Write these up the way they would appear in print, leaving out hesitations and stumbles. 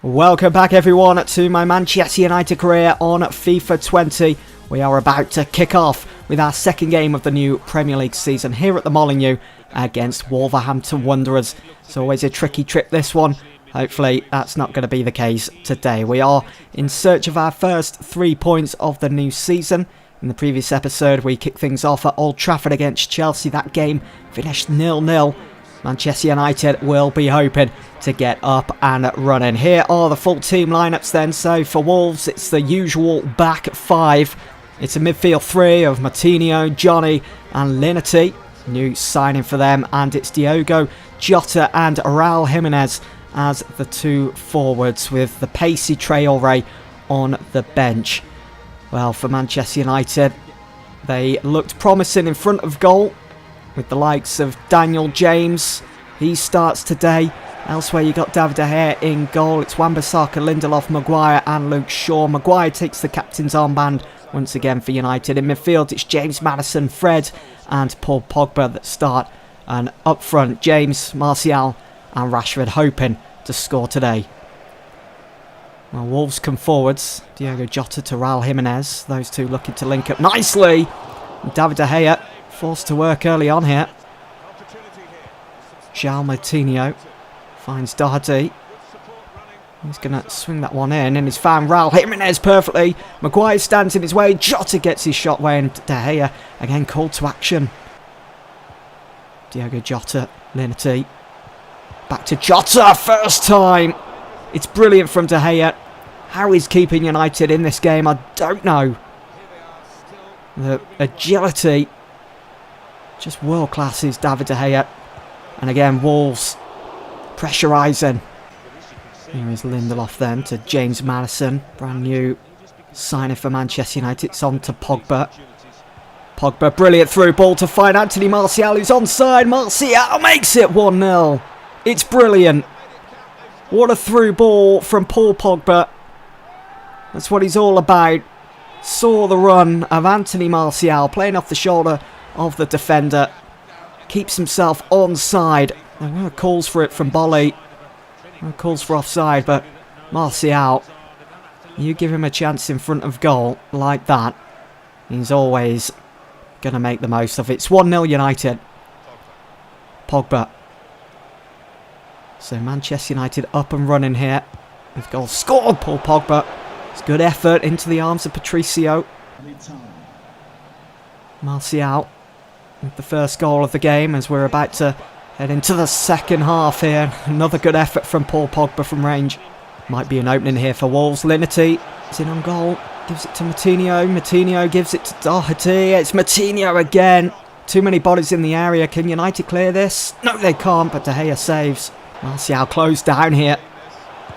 Welcome back everyone to my Manchester United career on FIFA 20. We are about to kick off with our second game of the new Premier League season here at the Molineux against Wolverhampton Wanderers. It's always a tricky trip, this one. Hopefully that's not going to be the case today. We are in search of our first 3 points of the new season. In the previous episode we kicked things off at Old Trafford against Chelsea. That game finished 0-0. Manchester United will be hoping to get up and running. Here are the full team lineups then. So for Wolves, it's the usual back five. It's a midfield three of Martinho, Johnny and Linity. New signing for them. And it's Diogo Jota and Raul Jimenez as the two forwards, with the pacey Traore on the bench. Well, for Manchester United, they looked promising in front of goal, with the likes of Daniel James. He starts today. Elsewhere you got David De Gea in goal. It's Wan-Bissaka, Lindelof, Maguire and Luke Shaw. Maguire takes the captain's armband once again for United. In midfield it's James Maddison, Fred and Paul Pogba that start. And up front, James, Martial and Rashford hoping to score today. Well, Wolves come forwards. Diogo Jota to Raul Jimenez. Those two looking to link up nicely. And David De Gea forced to work early on here. João Martinho finds Doherty. He's going to swing that one in, and he's found Raul Jimenez perfectly. Maguire stands in his way. Jota gets his shot away, and De Gea again called to action. Diogo Jota, Linity. Back to Jota, first time. It's brilliant from De Gea. How he's keeping United in this game, I don't know. The agility, just world class is David De Gea. And again, Wolves pressurising. Here is Lindelof then to James Maddison. Brand new signing for Manchester United. It's on to Pogba. Pogba, brilliant through ball to find Anthony Martial, who's onside. Martial makes it 1-0. It's brilliant. What a through ball from Paul Pogba. That's what he's all about. Saw the run of Anthony Martial playing off the shoulder of the defender. Keeps himself onside. There were calls for it from Bolly. There were calls for offside, but Martial, you give him a chance in front of goal like that, he's always going to make the most of it. It's 1-0 United. Pogba. So Manchester United up and running here. With goal scored, Paul Pogba. It's good effort into the arms of Patricio. Martial with the first goal of the game as we're about to head into the second half here. Another good effort from Paul Pogba from range. Might be an opening here for Wolves. Linity is in on goal. Gives it to Martinho. Martinho gives it to Doherty. It's Martinho again. Too many bodies in the area. Can United clear this? No, they can't, but De Gea saves. Martial closed down here.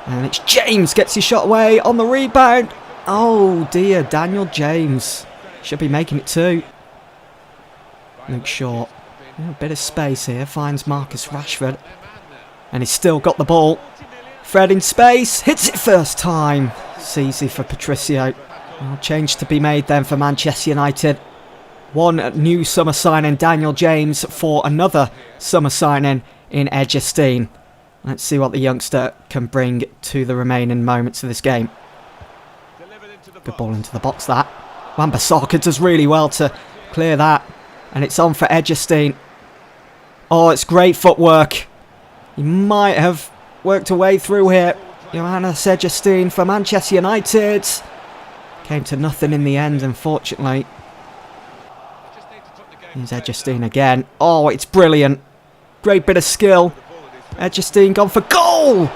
And it's James gets his shot away on the rebound. Oh dear, Daniel James. Should be making it two. Luke Shaw. A bit of space here. Finds Marcus Rashford. And he's still got the ball. Fred in space. Hits it first time. It's easy for Patricio. Well, change to be made then for Manchester United. One new summer signing, Daniel James, for another summer signing in Ejestein. Let's see what the youngster can bring to the remaining moments of this game. Good ball into the box, that. Wan-Bissaka does really well to clear that. And it's on for Ejestein. Oh, it's great footwork. He might have worked a way through here. Johannes Ejestein for Manchester United. Came to nothing in the end, unfortunately. Here's Ejestein again. Oh, it's brilliant. Great bit of skill. Ejestein gone for goal!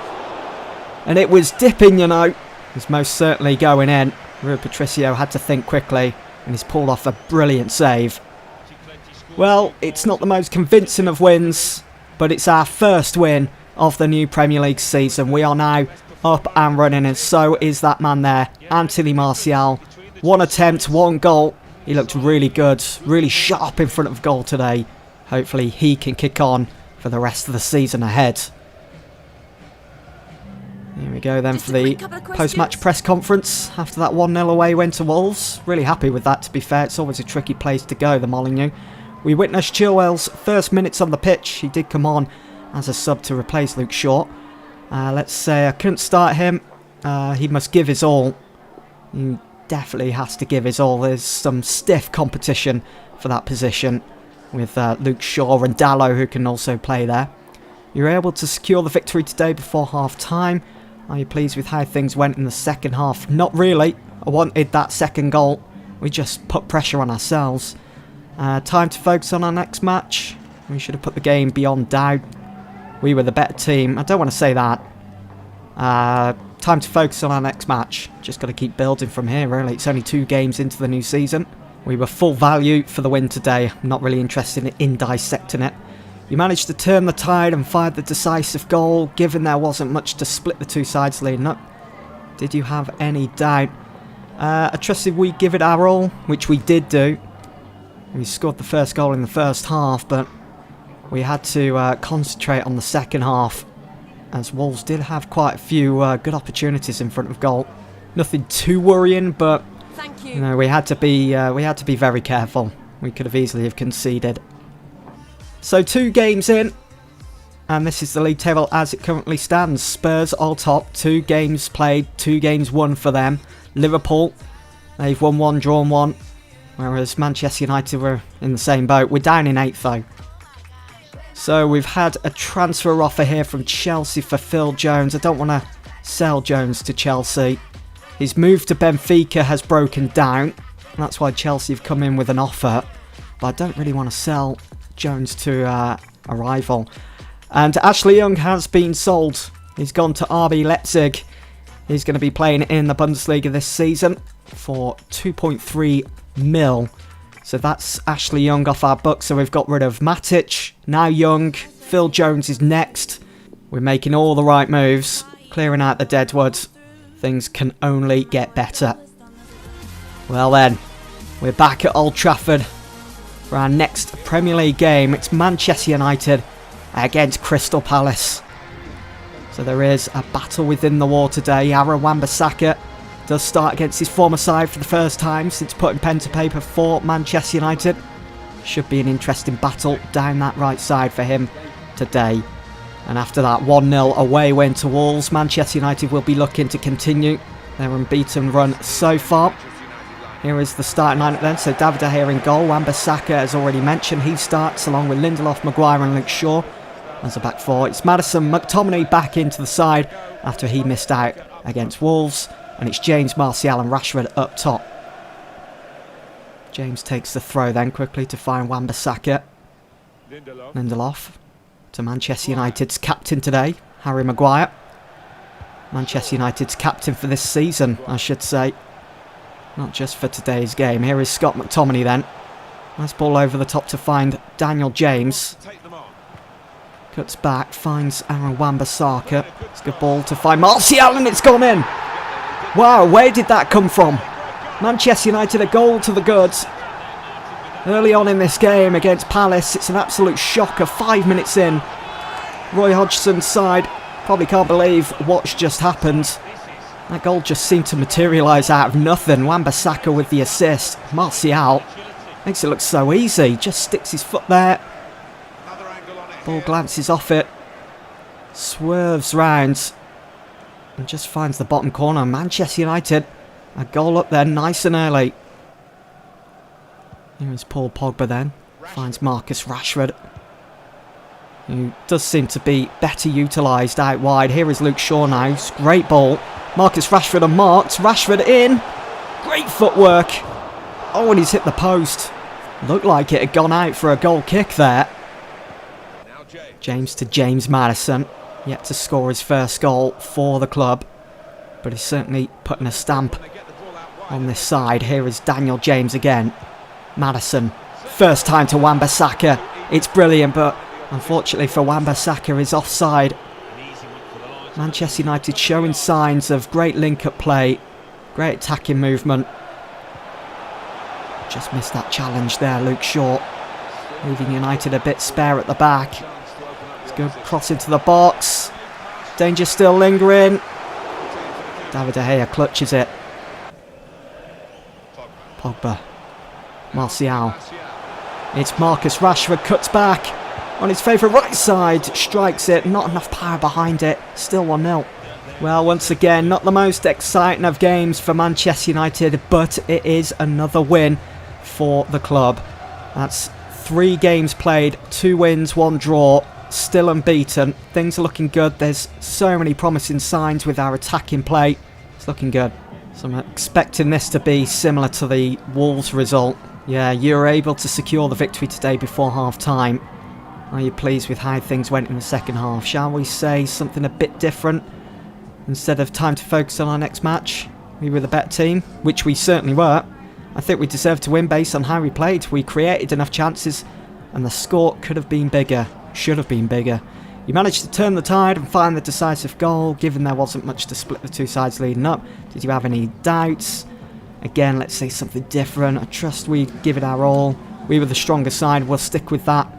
And it was dipping, you know. It was most certainly going in. Rui Patricio had to think quickly, and he's pulled off a brilliant save. Well, it's not the most convincing of wins, but it's our first win of the new Premier League season. We are now up and running, and so is that man there, Anthony Martial. One attempt, one goal. He looked really good, really sharp in front of goal today. Hopefully he can kick on for the rest of the season ahead. Here we go then for the post-match press conference after that 1-0 away win to Wolves. Really happy with that, to be fair. It's always a tricky place to go, the Molineux. We witnessed Chilwell's first minutes on the pitch. He did come on as a sub to replace Luke Shaw. Let's say I couldn't start him. He must give his all. He definitely has to give his all. There's some stiff competition for that position with Luke Shaw and Dallow, who can also play there. You're able to secure the victory today before half-time. Are you pleased with how things went in the second half? Not really. I wanted that second goal. We just put pressure on ourselves. Time to focus on our next match. We should have put the game beyond doubt. We were the better team. I don't want to say that. Time to focus on our next match. Just got to keep building from here, really. It's only 2 games into the new season. We were full value for the win today. I'm not really interested in dissecting it. You managed to turn the tide and fired the decisive goal, given there wasn't much to split the two sides leading up. Did you have any doubt? I trusted we'd give it our all, which we did do. We scored the first goal in the first half, but we had to concentrate on the second half, as Wolves did have quite a few good opportunities in front of goal. Nothing too worrying, but you know, we had to be very careful. We could have easily have conceded. So 2 games in, and this is the league table as it currently stands. Spurs all top, 2 games played, 2 games won for them. Liverpool, they've won 1, drawn 1, whereas Manchester United were in the same boat. We're down in 8th though. So we've had a transfer offer here from Chelsea for Phil Jones. I don't want to sell Jones to Chelsea. His move to Benfica has broken down. That's why Chelsea have come in with an offer. But I don't really want to sell Jones to a rival. And Ashley Young has been sold. He's gone to RB Leipzig. He's going to be playing in the Bundesliga this season for 2.3 mil. So that's Ashley Young off our books. So we've got rid of Matic, now Young. Phil Jones is next. We're making all the right moves, clearing out the deadwood. Things can only get better. Well then, we're back at Old Trafford for our next Premier League game. It's Manchester United against Crystal Palace. So there is a battle within the war today. Aaron Wan-Bissaka does start against his former side for the first time since putting pen to paper for Manchester United. Should be an interesting battle down that right side for him today. And after that 1-0 away win to Wolves, Manchester United will be looking to continue their unbeaten run so far. Here is the starting lineup then. So David De Gea in goal. Wan-Bissaka, as already mentioned, he starts along with Lindelof, Maguire and Luke Shaw as a back four. It's Maddison, McTominay back into the side after he missed out against Wolves. And it's James, Martial and Rashford up top. James takes the throw then quickly to find Wan-Bissaka. Lindelof to Manchester United's captain today, Harry Maguire. Manchester United's captain for this season, I should say. Not just for today's game. Here is Scott McTominay then. Nice ball over the top to find Daniel James. Cuts back, finds Aaron Wan-Bissaka. It's a good ball to find Martial and it's gone in. Wow, where did that come from? Manchester United a goal to the goods. Early on in this game against Palace, it's an absolute shocker. 5 minutes in. Roy Hodgson's side probably can't believe what's just happened. That goal just seemed to materialise out of nothing. Wan-Bissaka with the assist. Martial makes it look so easy. Just sticks his foot there. Ball glances off it. Swerves round. And just finds the bottom corner. Manchester United, a goal up there nice and early. Here is Paul Pogba then. Finds Marcus Rashford, who does seem to be better utilised out wide. Here is Luke Shaw now. Great ball. Marcus Rashford unmarked. Rashford in. Great footwork. Oh, and he's hit the post. Looked like it had gone out for a goal kick there. James to James Maddison. Yet to score his first goal for the club. But he's certainly putting a stamp on this side. Here is Daniel James again. Maddison. First time to Wan-Bissaka. It's brilliant, but unfortunately for Wan-Bissaka is offside. Manchester United showing signs of great link-up play. Great attacking movement. Just missed that challenge there, Luke Shaw. Leaving United a bit spare at the back. It's good cross into the box. Danger still lingering. David De Gea clutches it. Pogba. Martial. It's Marcus Rashford, cuts back. on his favourite right side, strikes it, not enough power behind it, still 1-0. Well, once again, not the most exciting of games for Manchester United, but it is another win for the club. That's 3 games played, 2 wins, 1 draw, still unbeaten. Things are looking good. There's so many promising signs with our attacking play. It's looking good. So I'm expecting this to be similar to the Wolves result. Yeah, you were able to secure the victory today before half-time. Are you pleased with how things went in the second half? Shall we say something a bit different? Instead of time to focus on our next match, we were the better team, which we certainly were. I think we deserved to win based on how we played. We created enough chances and the score could have been bigger, should have been bigger. You managed to turn the tide and find the decisive goal, given there wasn't much to split the two sides leading up. Did you have any doubts? Again, let's say something different. I trust we give it our all. We were the stronger side, we'll stick with that.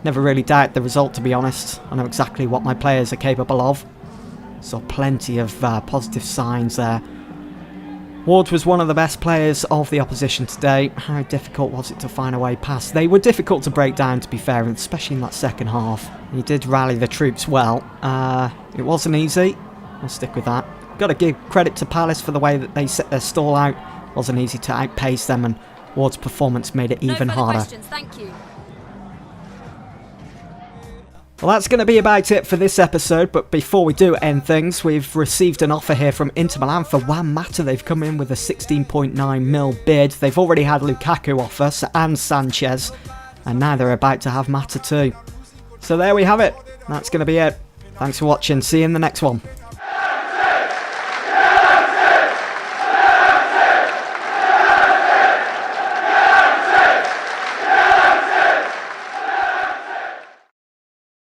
Never really doubt the result, to be honest. I know exactly what my players are capable of. Saw plenty of positive signs there. Ward was one of the best players of the opposition today. How difficult was it to find a way past? They were difficult to break down, to be fair, especially in that second half. He did rally the troops well. It wasn't easy. I'll stick with that. Got to give credit to Palace for the way that they set their stall out. Wasn't easy to outpace them, and Ward's performance made it even harder. Thank you. Well, that's going to be about it for this episode, but before we do end things, we've received an offer here from Inter Milan for Juan Mata. They've come in with a 16.9 mil bid. They've already had Lukaku offer and Sanchez, and now they're about to have Mata too. So there we have it. That's going to be it. Thanks for watching. See you in the next one.